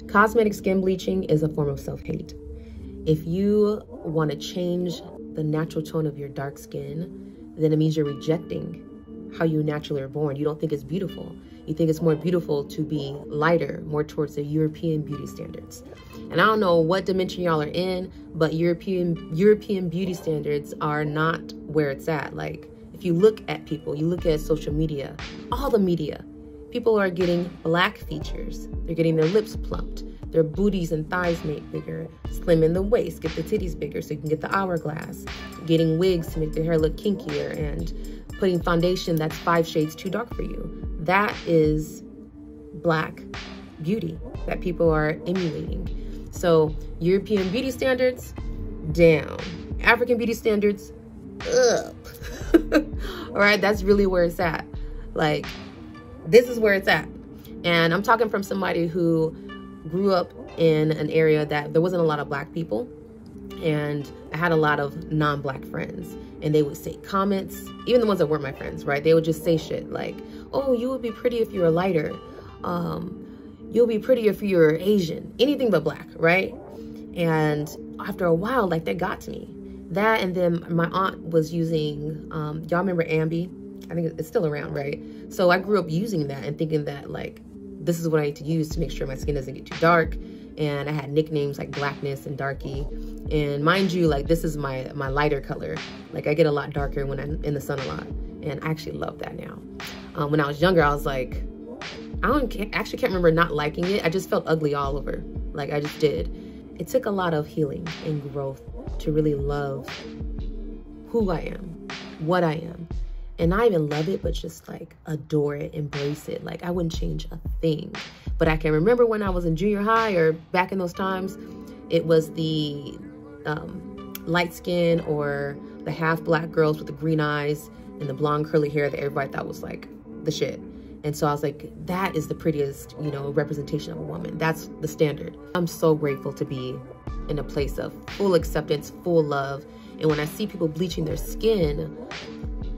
Cosmetic skin bleaching is a form of self-hate. If you want to change the natural tone of your dark skin, then it means you're rejecting how you naturally are born. You don't think it's beautiful. You think it's more beautiful to be lighter, more towards the European beauty standards. And I don't know what dimension y'all are in, but European beauty standards are not where it's at. Like, if you look at people, you look at social media, all the media, people are getting black features. They're getting their lips plumped, their booties and thighs made bigger, slim in the waist, get the titties bigger so you can get the hourglass, getting wigs to make their hair look kinkier, and putting foundation that's 5 shades too dark for you. That is black beauty that people are emulating. So European beauty standards, down. African beauty standards, up. All right, that's really where it's at. Like, this is where it's at. And I'm talking from somebody who grew up in an area that there wasn't a lot of black people, and I had a lot of non-black friends, and they would say comments, even the ones that weren't my friends, right? They would just say shit like, oh, you would be pretty if you were lighter. You'll be prettier if you were Asian, anything but black, right? And after a while, like, that got to me. That, and then my aunt was using, y'all remember Ambi? I think it's still around, right? So I grew up using that and thinking that, like, this is what I need to use to make sure my skin doesn't get too dark. And I had nicknames like Blackness and Darky. And mind you, like, this is my lighter color. Like, I get a lot darker when I'm in the sun a lot. And I actually love that now. When I was younger, I was like, actually can't remember not liking it. I just felt ugly all over. Like, I just did. It took a lot of healing and growth to really love who I am, what I am. And not even love it, but just like adore it, embrace it. Like, I wouldn't change a thing. But I can remember when I was in junior high or back in those times, it was the light skin or the half black girls with the green eyes and the blonde curly hair that everybody thought was like the shit. And so I was like, that is the prettiest, you know, representation of a woman. That's the standard. I'm so grateful to be in a place of full acceptance, full love. And when I see people bleaching their skin,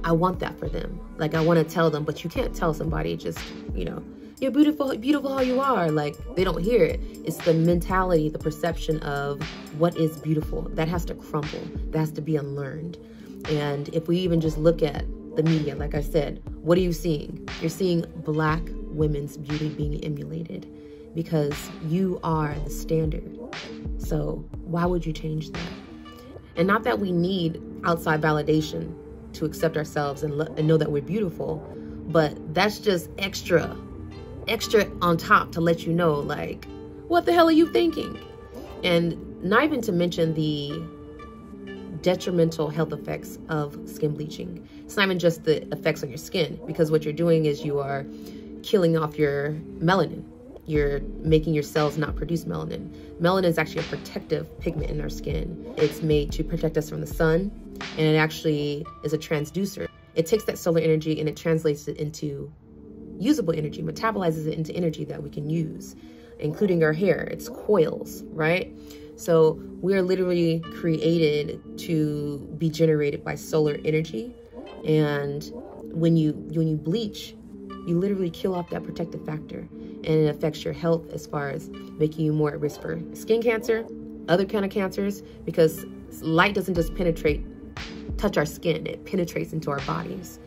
I want that for them. Like, I want to tell them, but you can't tell somebody just, you know, you're beautiful how you are. Like, they don't hear it. It's the mentality, the perception of what is beautiful. That has to crumble. That has to be unlearned. And if we even just look at the media, like I said, what are you seeing? You're seeing black women's beauty being emulated because you are the standard. So why would you change that? And not that we need outside validation to accept ourselves and know that we're beautiful, but that's just extra on top to let you know, like, what the hell are you thinking? And not even to mention the detrimental health effects of skin bleaching. It's not even just the effects on your skin, because what you're doing is you are killing off your melanin. You're making your cells not produce melanin. Melanin is actually a protective pigment in our skin. It's made to protect us from the sun, and it actually is a transducer. It takes that solar energy and it translates it into usable energy, metabolizes it into energy that we can use, including our hair. It's coils, right? So we're literally created to be generated by solar energy. And when you bleach, you literally kill off that protective factor, and it affects your health as far as making you more at risk for skin cancer, other kind of cancers, because light doesn't just touch our skin, it penetrates into our bodies.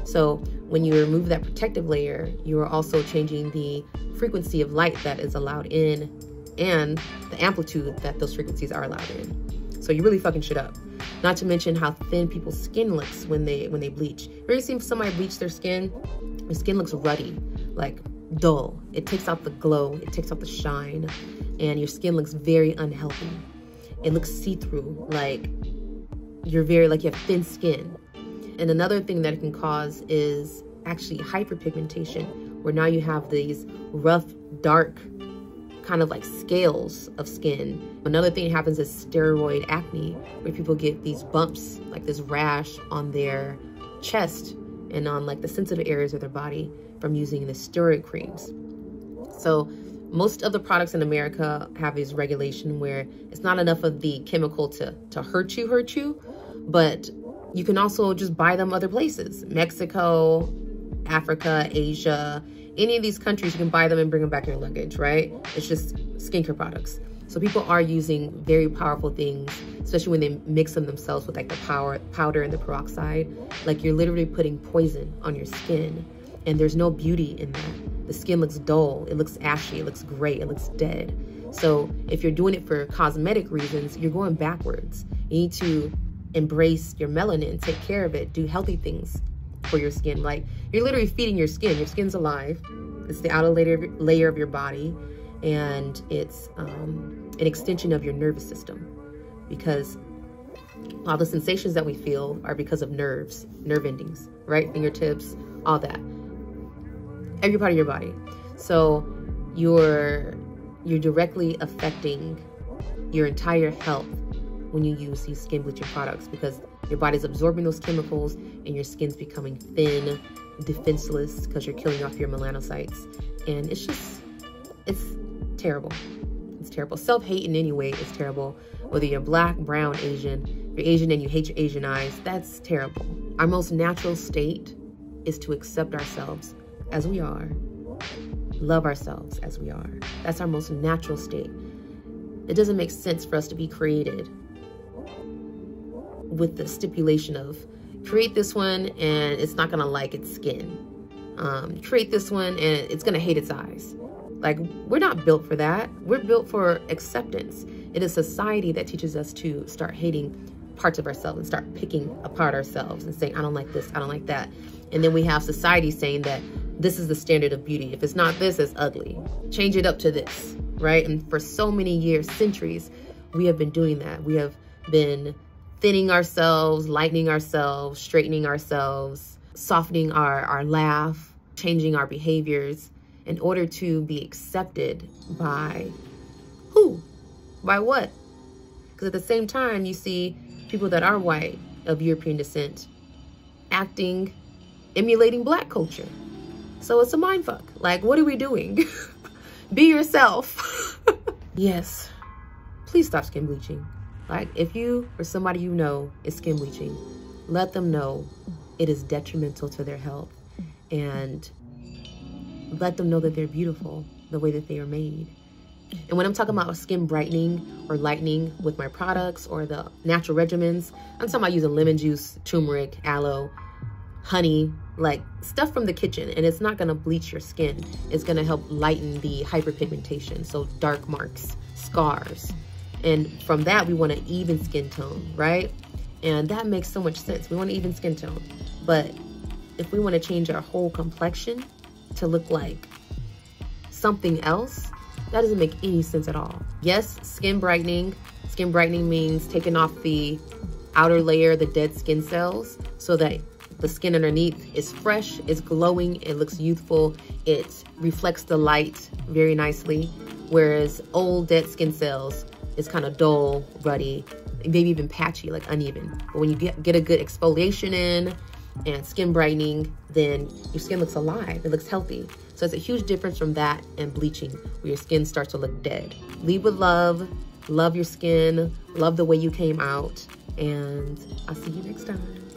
So when you remove that protective layer, you are also changing the frequency of light that is allowed in and the amplitude that those frequencies are allowed in. So you're really fucking shit up. Not to mention how thin people's skin looks when they bleach. You ever seen somebody bleach their skin? Their skin looks ruddy, like dull. It takes out the glow, it takes out the shine, and your skin looks very unhealthy. It looks see-through, like you have thin skin. And another thing that it can cause is actually hyperpigmentation, where now you have these rough, dark, kind of like scales of skin. Another thing that happens is steroid acne, where people get these bumps, like this rash on their chest and on like the sensitive areas of their body from using the steroid creams. So most of the products in America have this regulation where it's not enough of the chemical to hurt you, but you can also just buy them other places. Mexico, Africa, Asia, any of these countries, you can buy them and bring them back in your luggage, right? It's just skincare products. So people are using very powerful things, especially when they mix them themselves with like the powder and the peroxide. Like you're literally putting poison on your skin, and there's no beauty in that. The skin looks dull, it looks ashy, it looks gray, it looks dead. So if you're doing it for cosmetic reasons, you're going backwards. You need to embrace your melanin, take care of it, do healthy things for your skin. Like you're literally feeding your skin. Your skin's alive. It's the outer layer of your body, and it's an extension of your nervous system, because all the sensations that we feel are because of nerves, nerve endings, right? Fingertips, all that, every part of your body. So you're directly affecting your entire health when you use these skin bleaching products, because your body's absorbing those chemicals and your skin's becoming thin, defenseless, because you're killing off your melanocytes. And it's terrible. It's terrible. Self-hate in any way is terrible. Whether you're black, brown, Asian, you're Asian and you hate your Asian eyes, that's terrible. Our most natural state is to accept ourselves as we are, love ourselves as we are. That's our most natural state. It doesn't make sense for us to be created with the stipulation of create this one and it's not gonna like its skin. Create this one and it's gonna hate its eyes. Like, we're not built for that. We're built for acceptance. It is society that teaches us to start hating parts of ourselves and start picking apart ourselves and saying, I don't like this, I don't like that. And then we have society saying that this is the standard of beauty. If it's not this, it's ugly. Change it up to this, right? And for so many years, centuries, we have been doing that. We have been thinning ourselves, lightening ourselves, straightening ourselves, softening our laugh, changing our behaviors in order to be accepted by who? By what? Because at the same time, you see people that are white, of European descent, acting, emulating black culture. So it's a mindfuck. Like, what are we doing? Be yourself. Yes, please stop skin bleaching. Like, if you or somebody you know is skin bleaching, let them know it is detrimental to their health, and let them know that they're beautiful the way that they are made. And when I'm talking about skin brightening or lightening with my products or the natural regimens, I'm talking about using lemon juice, turmeric, aloe, honey, like stuff from the kitchen. And it's not gonna bleach your skin. It's gonna help lighten the hyperpigmentation, so dark marks, scars. And from that, we want an even skin tone, right? And that makes so much sense. We want an even skin tone. But if we want to change our whole complexion to look like something else, that doesn't make any sense at all. Yes, skin brightening. Skin brightening means taking off the outer layer, the dead skin cells, so that the skin underneath is fresh, is glowing, it looks youthful, it reflects the light very nicely. Whereas old dead skin cells is kind of dull, ruddy, maybe even patchy, like uneven. But when you get a good exfoliation in and skin brightening, then your skin looks alive, it looks healthy. So it's a huge difference from that and bleaching, where your skin starts to look dead. Lead with love, love your skin, love the way you came out, and I'll see you next time.